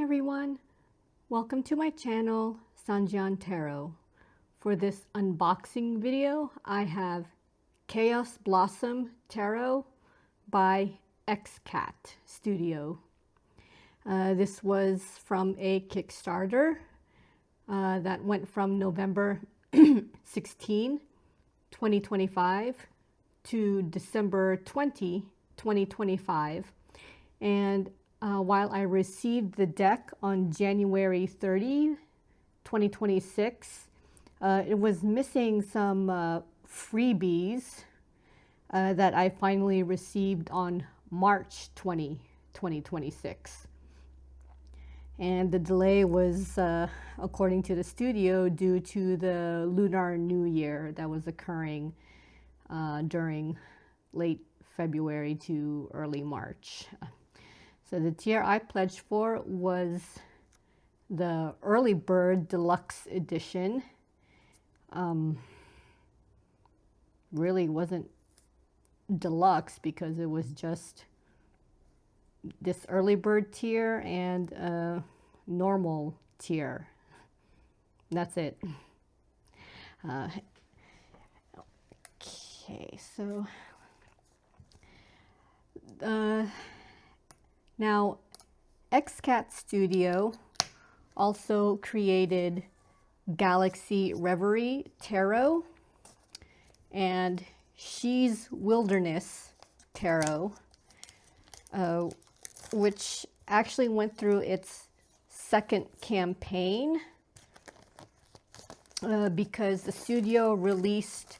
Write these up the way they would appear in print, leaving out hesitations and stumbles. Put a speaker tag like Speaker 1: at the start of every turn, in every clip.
Speaker 1: everyone, welcome to my channel Sanjian Tarot. For this unboxing video I have Chaos Blossom Tarot by XCat Studio. This was from a Kickstarter that went from November 16, 2025 to December 20, 2025, and while I received the deck on January 30, 2026, it was missing some freebies that I finally received on March 20, 2026. And the delay was, according to the studio, due to the Lunar New Year that was occurring during late February to early March. So the tier I pledged for was the Early Bird Deluxe Edition. Really wasn't deluxe because it was just this Early Bird tier and a normal tier. That's it. Okay, so now, XCat Studio also created Galaxy Reverie Tarot and She's Wilderness Tarot, which actually went through its second campaign because the studio released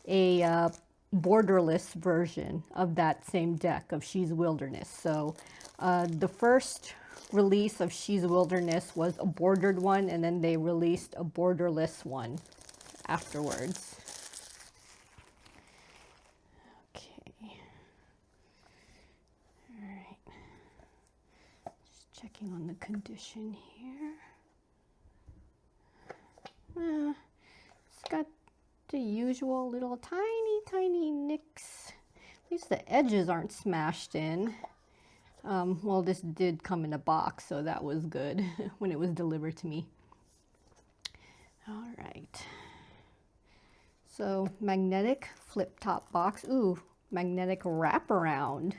Speaker 1: a borderless version of that same deck of She's Wilderness. So the first release of She's Wilderness was a bordered one, and then they released a borderless one afterwards. Okay. All right. Just checking on the condition here. It's got the usual little tiny nicks. At least the edges aren't smashed in. Well, this did come in a box, so that was good when it was delivered to me. All right. So magnetic flip top box. Ooh, magnetic wraparound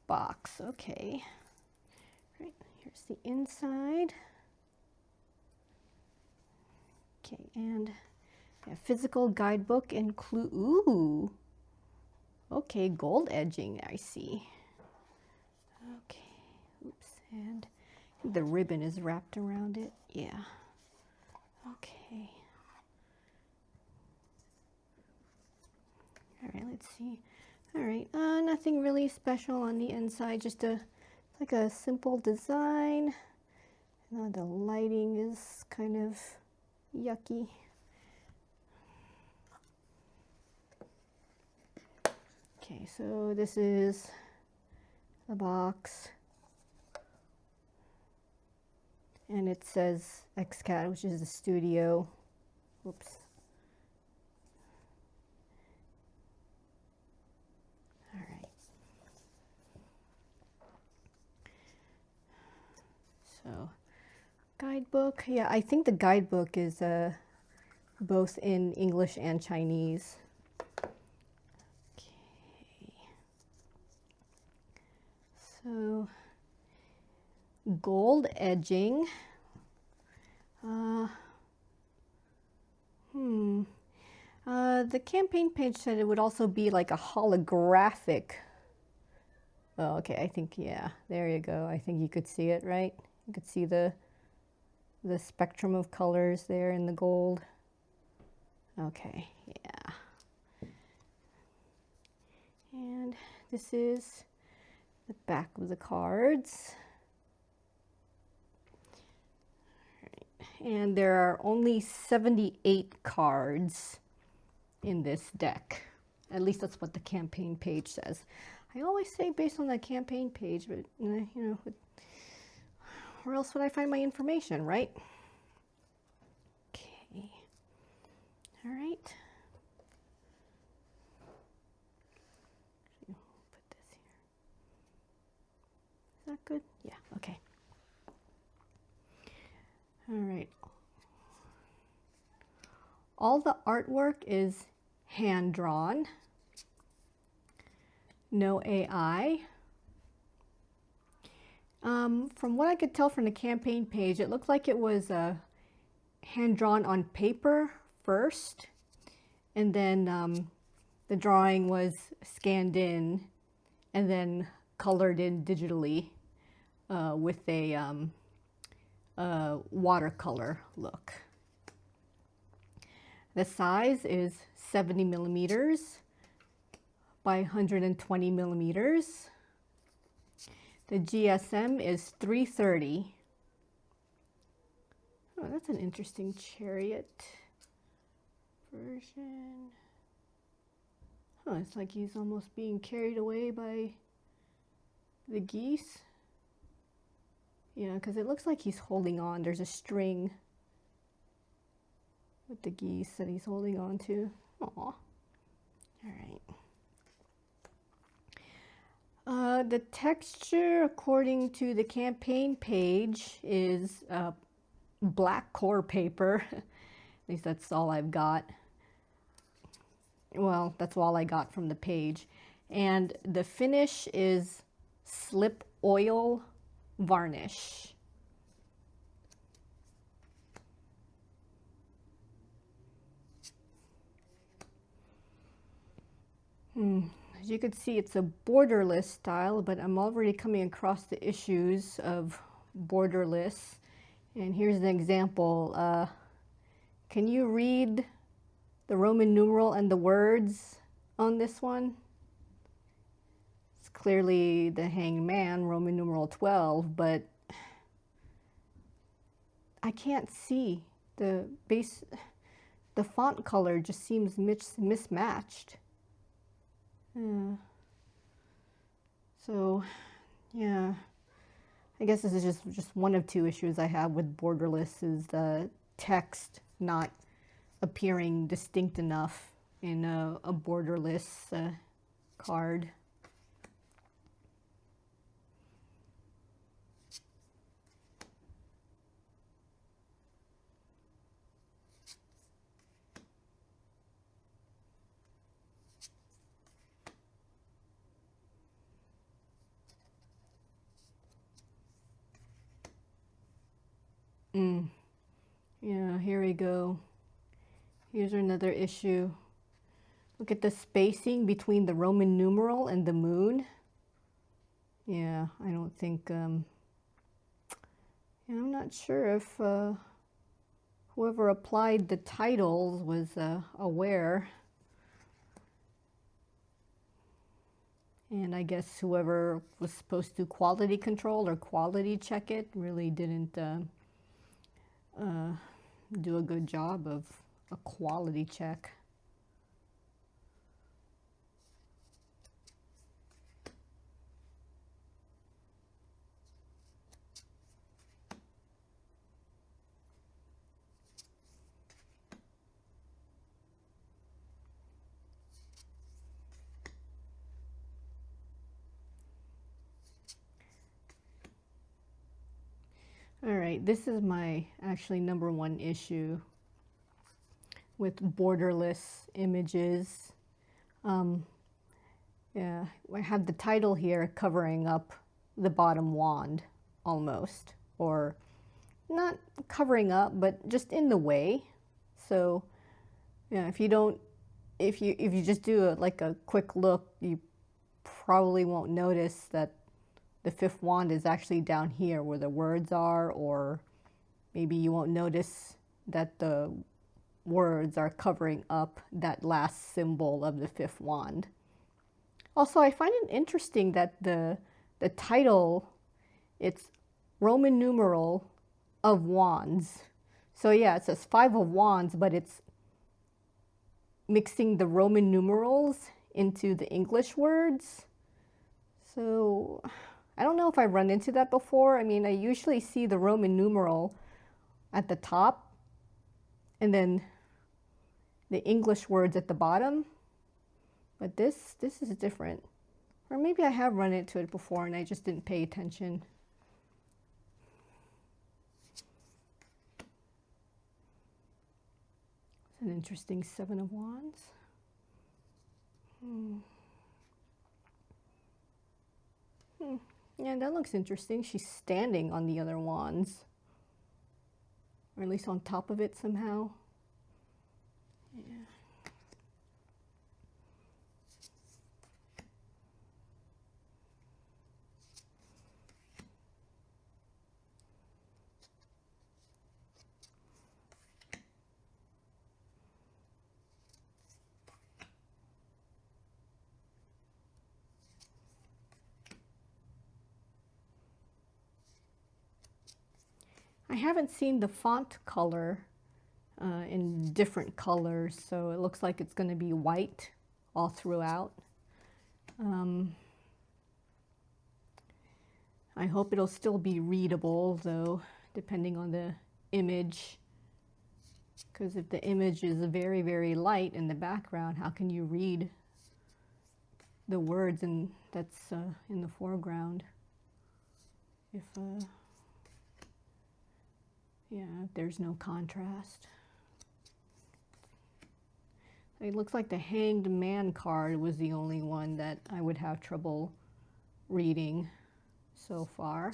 Speaker 1: box. Okay. Right, here's the inside. Okay, and a physical guidebook include, ooh, okay, gold edging, I see. Okay, oops, and I think the ribbon is wrapped around it. Yeah, okay. All right, let's see. All right, nothing really special on the inside, just like a simple design. The lighting is kind of yucky. Okay, so this is the box, and it says XCat, which is the studio. Oops. All right. So, guidebook. Yeah, I think the guidebook is both in English and Chinese. So, gold edging. The campaign page said it would also be like a holographic. Oh, okay, I think, yeah, there you go. I think you could see it, right? You could see the spectrum of colors there in the gold. Okay, yeah. And this is the back of the cards. Right. And there are only 78 cards in this deck. At least that's what the campaign page says. I always say based on the campaign page, but you know, where else would I find my information, right? Okay. All right. Put this here. Is that good? Yeah, okay. all the artwork is hand-drawn, no AI. From what I could tell from the campaign page, it looked like it was hand-drawn on paper first, and then the drawing was scanned in and then colored in digitally with a watercolor look. The size is 70 millimeters by 120 millimeters. The GSM is 330. Oh, that's an interesting chariot version. Oh, it's like he's almost being carried away by the geese. Yeah, because it looks like he's holding on. There's a string with the geese that he's holding on to. Aw. All right. The texture, according to the campaign page, is black core paper. At least that's all I've got. Well, that's all I got from the page. And the finish is slip oil varnish. As you can see, it's a borderless style, but I'm already coming across the issues of borderless. And here's an example. Can you read the Roman numeral and the words on this one? It's clearly the hanged man, Roman numeral 12, but I can't see the font color just seems mismatched. So, yeah, I guess this is just one of two issues I have with borderless, is the text not appearing distinct enough in a borderless card. Yeah, here we go. Here's another issue. Look at the spacing between the Roman numeral and the moon. Yeah, I don't think, yeah, I'm not sure if whoever applied the titles was aware. And I guess whoever was supposed to quality control or quality check it really didn't do a good job of a quality check. All right, this is my actually #1 issue with borderless images. Yeah, I have the title here covering up the bottom wand almost, or not covering up, but just in the way. So, yeah, if you just do like a quick look, you probably won't notice that the fifth wand is actually down here where the words are, or maybe you won't notice that the words are covering up that last symbol of the fifth wand. Also, I find it interesting that the title, it's Roman numeral of wands. So yeah, it says 5 of wands, but it's mixing the Roman numerals into the English words. So I don't know if I've run into that before. I mean, I usually see the Roman numeral at the top and then the English words at the bottom. But this is different. Or maybe I have run into it before and I just didn't pay attention. An interesting Seven of Wands. Yeah, that looks interesting. She's standing on the other wands. Or at least on top of it somehow. Yeah. I haven't seen the font color in different colors, so it looks like it's going to be white all throughout. I hope it'll still be readable, though, depending on the image. Because if the image is very, very light in the background, how can you read the words that's in the foreground? If there's no contrast. It looks like the Hanged Man card was the only one that I would have trouble reading so far.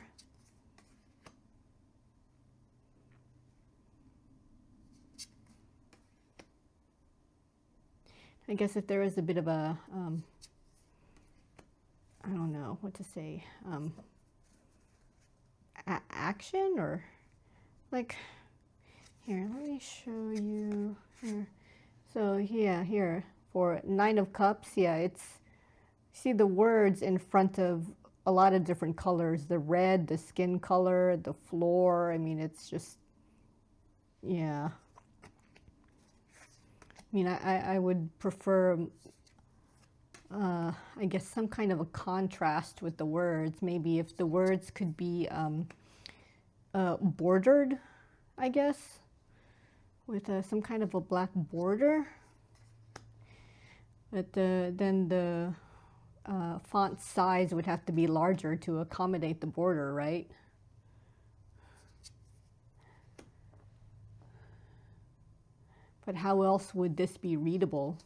Speaker 1: I guess if there is a bit of a, I don't know what to say, action or like, here, let me show you here. So yeah, here for Nine of Cups, yeah, it's, see the words in front of a lot of different colors, the red, the skin color, the floor. I mean, it's just, yeah. I mean, I would prefer, I guess, some kind of a contrast with the words. Maybe if the words could be bordered, I guess, with some kind of a black border. But then the font size would have to be larger to accommodate the border, right? But how else would this be readable?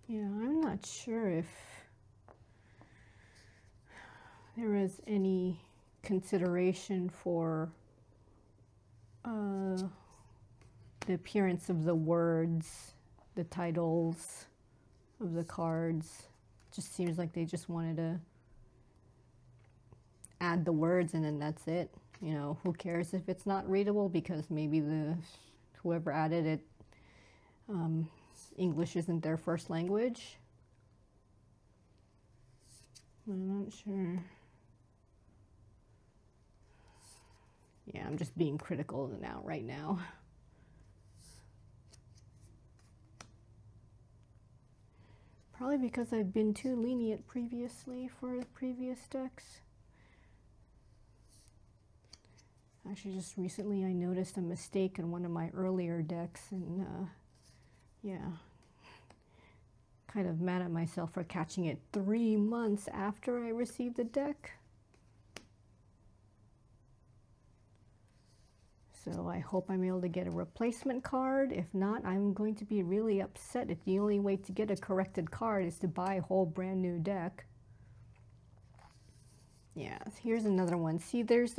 Speaker 1: Yeah, I'm not sure if there is any consideration for the appearance of the words, the titles of the cards. Just seems like they just wanted to add the words and then that's it. You know, who cares if it's not readable, because maybe whoever added it, English isn't their first language. I'm not sure. Yeah, I'm just being critical right now. Probably because I've been too lenient previously for the previous decks. Actually, just recently I noticed a mistake in one of my earlier decks, and yeah, kind of mad at myself for catching it 3 months after I received the deck. So I hope I'm able to get a replacement card. If not, I'm going to be really upset if the only way to get a corrected card is to buy a whole brand new deck. Yeah, here's another one. See, there's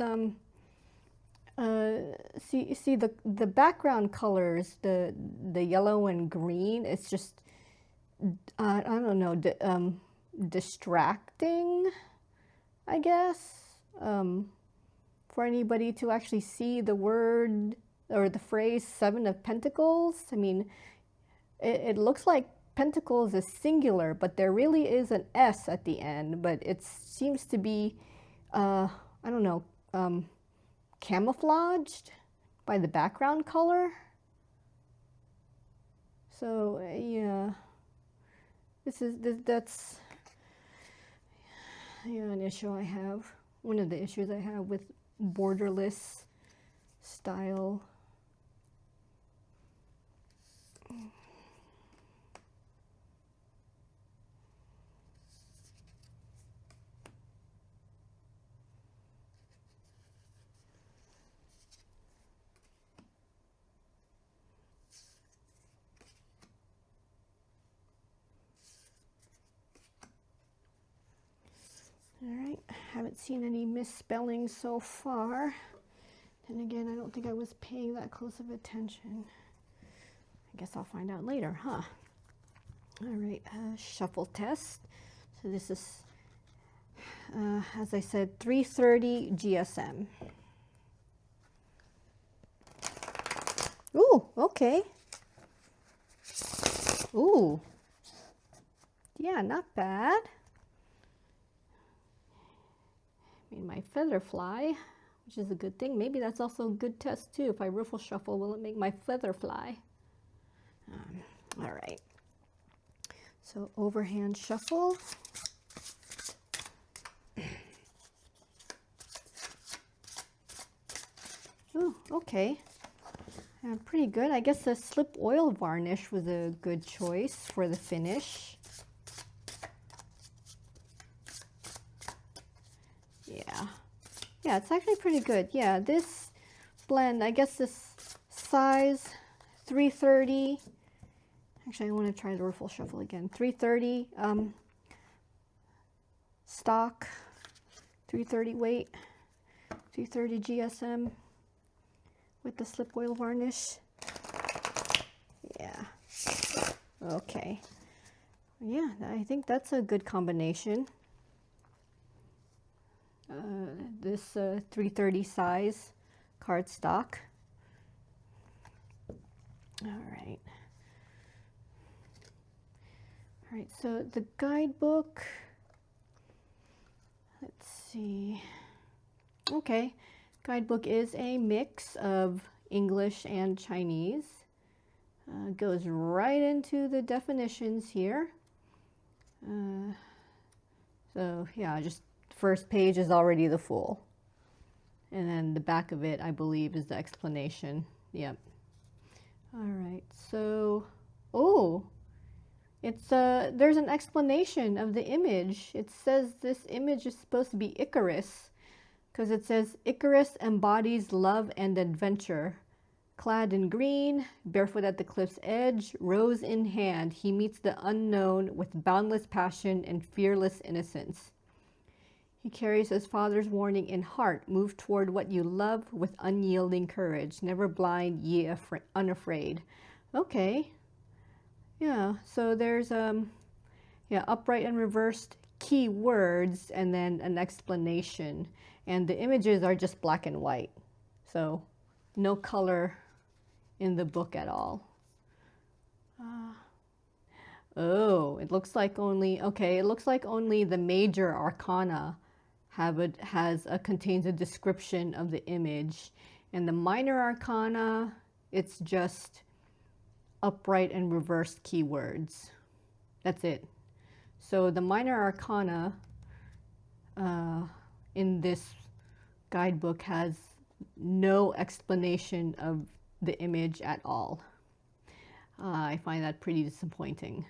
Speaker 1: see the background colors, the yellow and green. It's just I don't know, distracting, I guess. For anybody to actually see the word or the phrase Seven of Pentacles. I mean, it looks like Pentacles is singular, but there really is an S at the end, but it seems to be, I don't know, camouflaged by the background color. So, yeah, that's an issue I have. One of the issues I have with borderless style All right, haven't seen any misspellings so far. Then again, I don't think I was paying that close of attention. I guess I'll find out later, huh? All right, shuffle test. So this is, as I said, 330 GSM. Ooh, okay. Ooh. Yeah, not bad. Made my feather fly, which is a good thing. Maybe that's also a good test too. If I riffle shuffle, will it make my feather fly? All right. So overhand shuffle. Oh, okay. Pretty good. I guess the slip oil varnish was a good choice for the finish. Yeah, it's actually pretty good. Yeah, this blend, I guess this size 330. Actually, I want to try the riffle shuffle again. 330 stock, 330 weight, 330 GSM with the slip oil varnish. Yeah. Okay. Yeah, I think that's a good combination. This 330 size cardstock. All right. All right, so the guidebook, let's see. Okay, guidebook is a mix of English and Chinese. Goes right into the definitions here. So yeah, just first page is already the full. And then the back of it, I believe, is the explanation. Yep. All right, so, oh, it's there's an explanation of the image. It says this image is supposed to be Icarus, because it says Icarus embodies love and adventure. Clad in green, barefoot at the cliff's edge, rose in hand, he meets the unknown with boundless passion and fearless innocence. He carries his father's warning in heart, move toward what you love with unyielding courage, never blind, ye unafraid. Okay. Yeah, so there's yeah, upright and reversed key words and then an explanation. And the images are just black and white. So no color in the book at all. Oh, it looks like only, okay, it looks like only the major arcana contains a description of the image, and the minor arcana, it's just upright and reversed keywords. That's it. So the minor arcana in this guidebook has no explanation of the image at all. I find that pretty disappointing.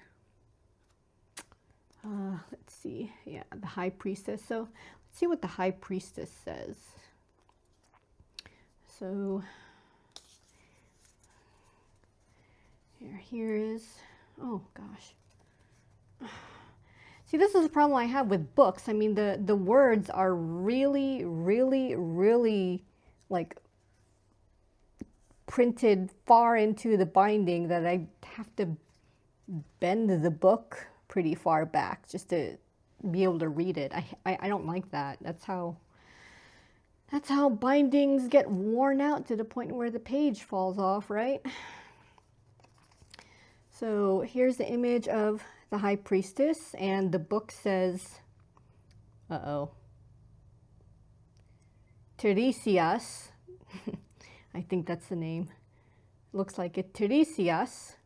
Speaker 1: Let's see, yeah, the High Priestess. So let's see what the High Priestess says. So here is, oh gosh. See, this is the problem I have with books. I mean, the words are really, really, really like printed far into the binding that I have to bend the book pretty far back just to be able to read it. I don't like that. That's how bindings get worn out to the point where the page falls off, right? So here's the image of the High Priestess, and the book says, Tiresias, I think that's the name. Looks like it. Tiresias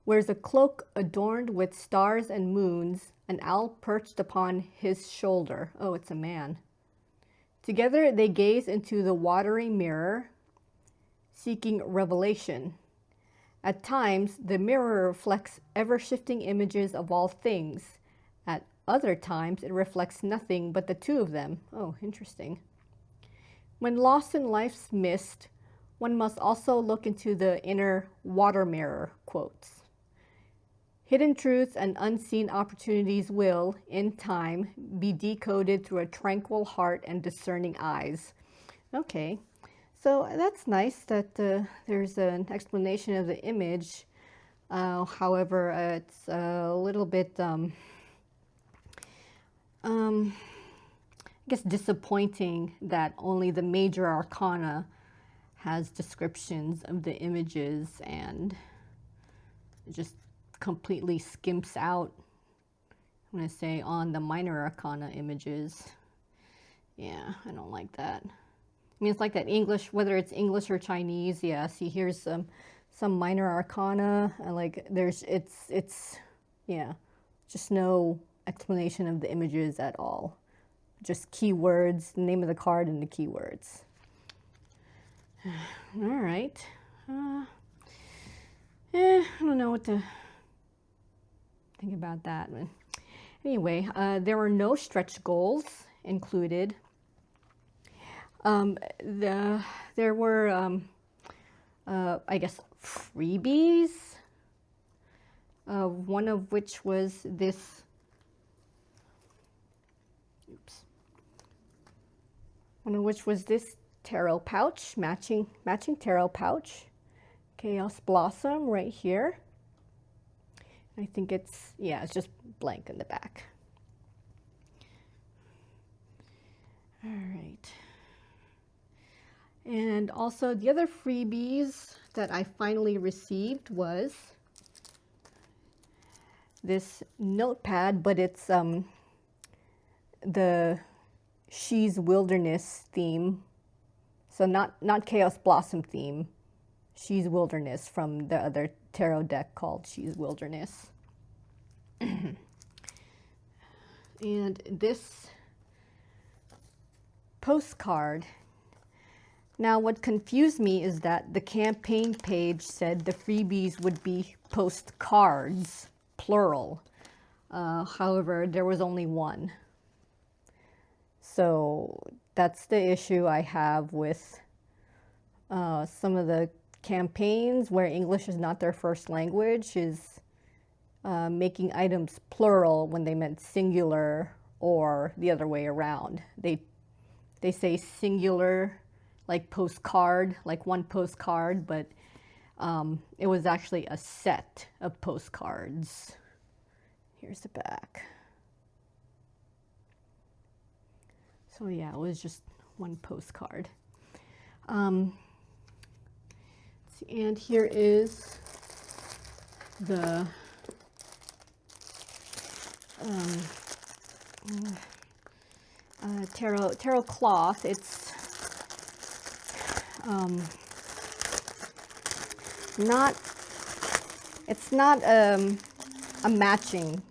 Speaker 1: wears a cloak adorned with stars and moons, an owl perched upon his shoulder. Oh, it's a man. Together they gaze into the watery mirror, seeking revelation. At times, the mirror reflects ever-shifting images of all things. At other times, it reflects nothing but the two of them. Oh, interesting. When lost in life's mist, one must also look into the inner water mirror, quotes. Hidden truths and unseen opportunities will, in time, be decoded through a tranquil heart and discerning eyes. Okay, so that's nice that there's an explanation of the image. However, it's a little bit, I guess, disappointing that only the major arcana has descriptions of the images and just completely skimps out, I'm going to say, on the minor arcana images. Yeah, I don't like that. I mean, it's like that English, whether it's English or Chinese. Yeah, see, here's some minor arcana. Like it's yeah, just no explanation of the images at all. Just keywords, the name of the card and the keywords. All right. I don't know what to think about that. But anyway, there were no stretch goals included. There were, I guess, freebies, one of which was this, tarot pouch, matching tarot pouch, Chaos Blossom right here. I think it's just blank in the back. All right. And also the other freebies that I finally received was this notepad, but it's the She's Wilderness theme. So not Chaos Blossom theme, She's Wilderness from the other tarot deck called She's Wilderness. And this postcard, now what confused me is that the campaign page said the freebies would be postcards, plural. However, there was only one. So that's the issue I have with some of the campaigns where English is not their first language, is making items plural when they meant singular, or the other way around. They say singular, like postcard, like one postcard, but it was actually a set of postcards. Here's the back. So yeah, it was just one postcard. And here is the tarot cloth. It's not a matching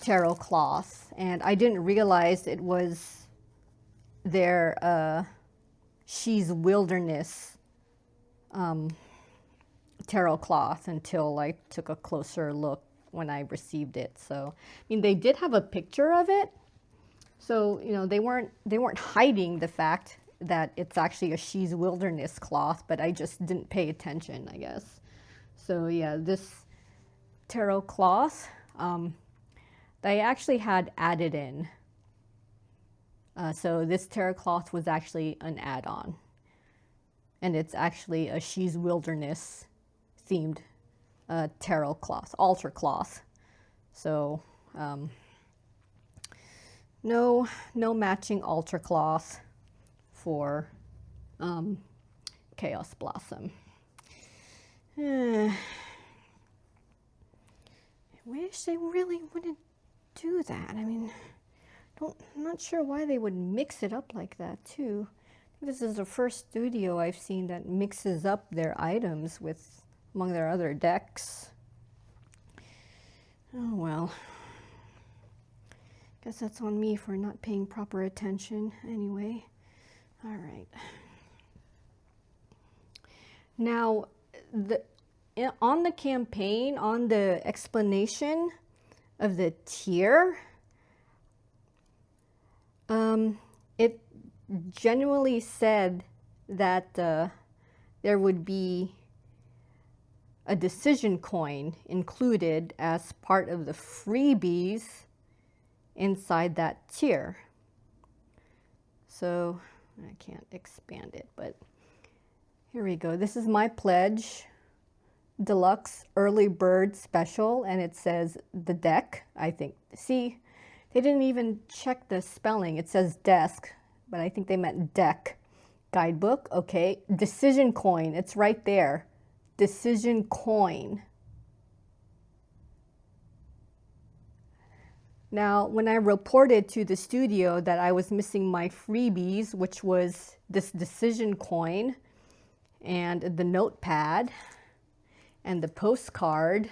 Speaker 1: tarot cloth, and I didn't realize it was their She's Wilderness tarot cloth until I took a closer look when I received it. So, I mean, they did have a picture of it, so you know they weren't hiding the fact that it's actually a She's Wilderness cloth, but I just didn't pay attention, I guess. So yeah, this tarot cloth, they actually had added in. So this tarot cloth was actually an add-on. And it's actually a She's Wilderness themed tarot cloth, altar cloth. So no matching altar cloth for Chaos Blossom. I wish they really wouldn't do that. I mean, I'm not sure why they would mix it up like that too. This is the first studio I've seen that mixes up their items with among their other decks. Oh well. Guess that's on me for not paying proper attention anyway. All right. Now, on the campaign, on the explanation of the tier, it genuinely said that there would be a decision coin included as part of the freebies inside that tier. So I can't expand it, but here we go. This is my pledge, deluxe early bird special, and it says the deck, I think. See, they didn't even check the spelling. It says desk, but I think they meant deck. Guidebook, okay. Decision coin, it's right there. Decision coin. Now, when I reported to the studio that I was missing my freebies, which was this decision coin and the notepad and the postcard,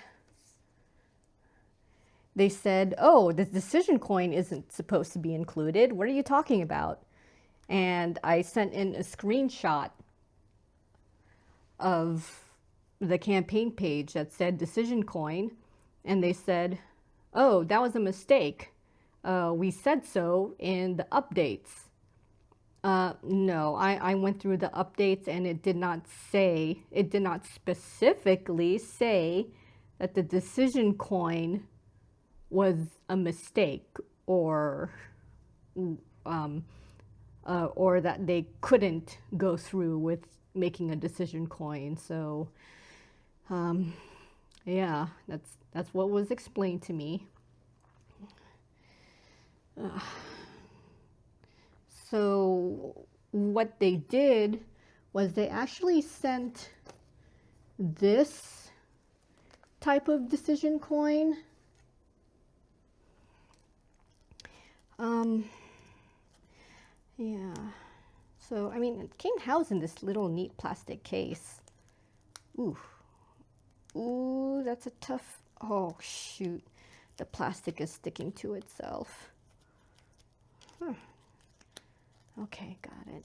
Speaker 1: they said, oh, the decision coin isn't supposed to be included. What are you talking about? And I sent in a screenshot of the campaign page that said decision coin, and they said, oh, that was a mistake. We said so in the updates. No, I went through the updates and it did not specifically say that the decision coin was a mistake or that they couldn't go through with making a decision coin. So yeah, that's what was explained to me. So what they did was they actually sent this type of decision coin. Yeah, so I mean, it came housed in this little neat plastic case. Ooh, that's a tough, oh shoot, the plastic is sticking to itself. Okay, got it.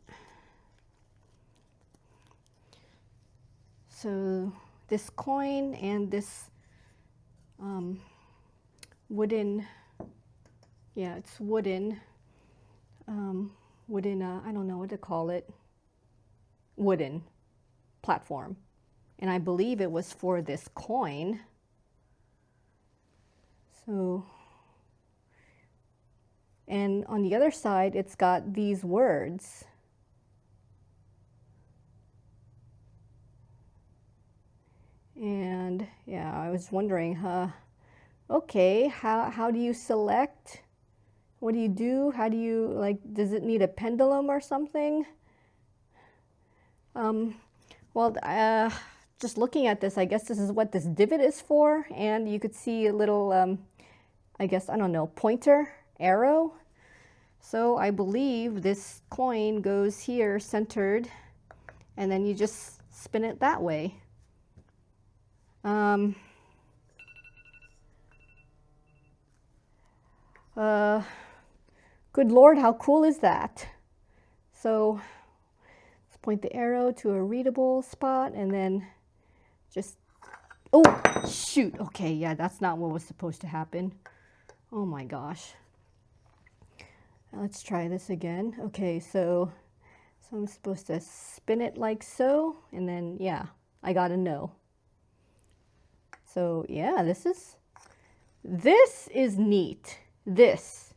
Speaker 1: So this coin and this wooden, yeah, it's wooden, I don't know what to call it, wooden platform. And I believe it was for this coin. So, and on the other side, it's got these words. And yeah, I was wondering, okay, how do you select? What do you do? How do you, like, does it need a pendulum or something? Well, just looking at this, I guess this is what this divot is for. And you could see a little, I guess, I don't know, pointer arrow. So I believe this coin goes here centered, and then you just spin it that way. Good Lord, how cool is that? So let's point the arrow to a readable spot and then just, oh, shoot. Okay, yeah, that's not what was supposed to happen. Oh my gosh. Let's try this again. Okay, so I'm supposed to spin it like so, and then, yeah, I got a no. So yeah, this is neat. This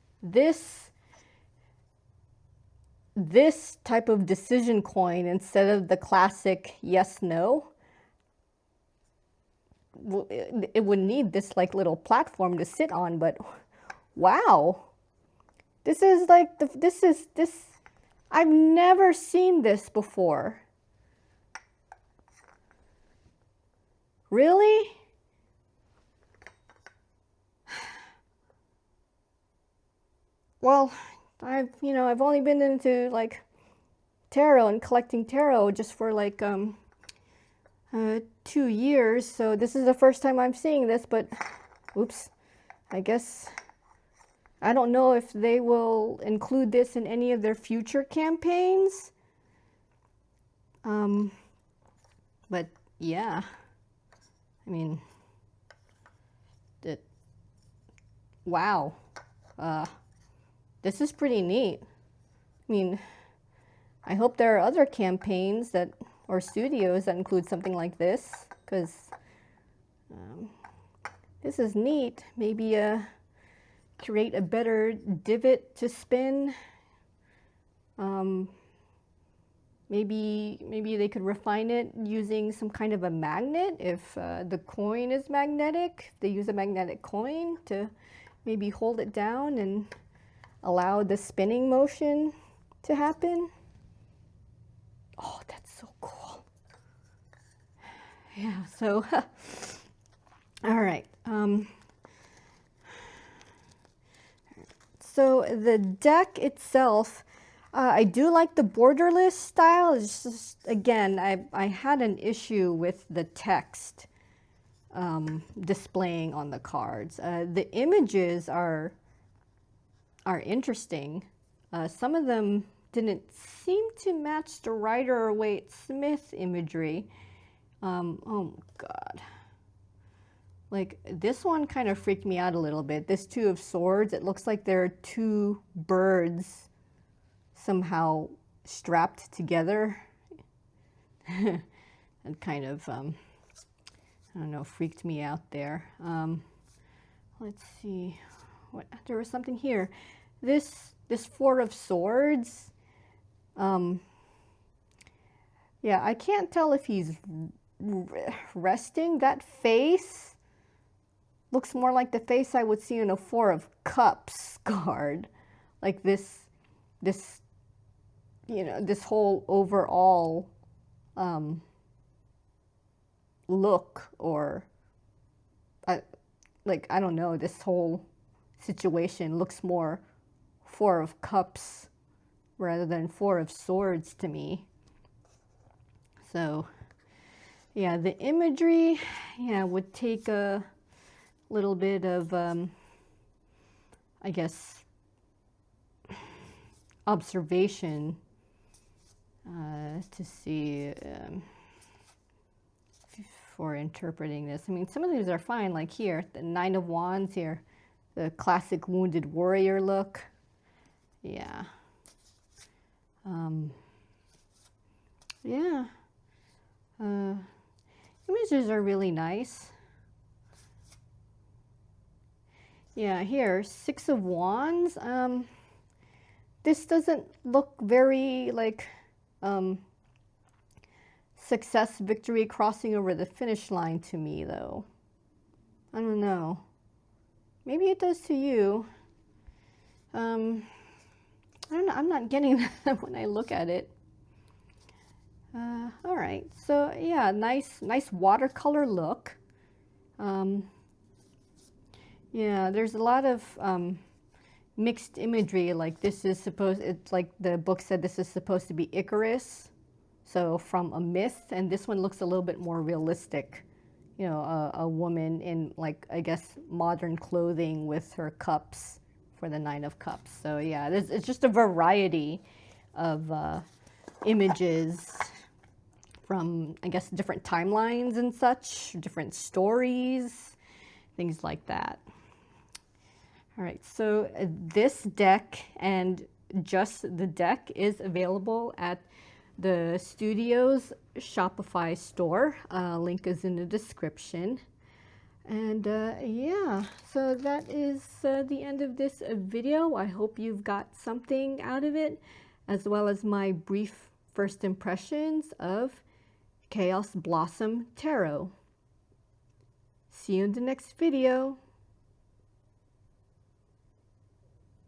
Speaker 1: type of decision coin, instead of the classic yes no, it would need this like little platform to sit on. But wow, this is like this I've never seen this before. Really? Well, I've only been into like tarot and collecting tarot just for like 2 years, so this is the first time I'm seeing this. But oops, I guess I don't know if they will include this in any of their future campaigns. But yeah, I mean, wow. This is pretty neat. I mean, I hope there are other campaigns that, or studios that include something like this, because this is neat. Maybe create a better divot to spin. Maybe they could refine it using some kind of a magnet if the coin is magnetic. They use a magnetic coin to maybe hold it down and allow the spinning motion to happen. Oh, that's so cool. Yeah, so, all right. So the deck itself, I do like the borderless style. It's just, again, I had an issue with the text displaying on the cards. The images are interesting. Some of them didn't seem to match the Rider-Waite-Smith imagery. Oh God. Like this one kind of freaked me out a little bit. This Two of Swords, it looks like there are two birds somehow strapped together. And kind of, I don't know, freaked me out there. Let's see, there was something here. This Four of Swords, yeah, I can't tell if he's resting. That face looks more like the face I would see in a Four of Cups card. Like this, you know, this whole overall look, or like, I don't know, this whole situation looks more Four of Cups rather than Four of Swords to me. So yeah, the imagery, yeah, would take a little bit of, I guess, observation to see for interpreting this. I mean, some of these are fine, like here, the Nine of Wands here, the classic wounded warrior look. Yeah. Yeah. Images are really nice. Yeah, here, Six of Wands. This doesn't look very like success, victory, crossing over the finish line to me, though. I don't know. Maybe it does to you. I don't know. I'm not getting that when I look at it. All right. So yeah, nice watercolor look. Yeah, there's a lot of mixed imagery. Like this is supposed, it's like the book said this is supposed to be Icarus, so from a myth, and this one looks a little bit more realistic. You know, a woman in, like, I guess, modern clothing with her cups for the Nine of Cups. So yeah, it's just a variety of images from, I guess, different timelines and such, different stories, things like that. All right, so this deck and just the deck is available at the studio's Shopify store. Link is in the description. And yeah, so that is the end of this video. I hope you've got something out of it, as well as my brief first impressions of Chaos Blossom Tarot. See you in the next video.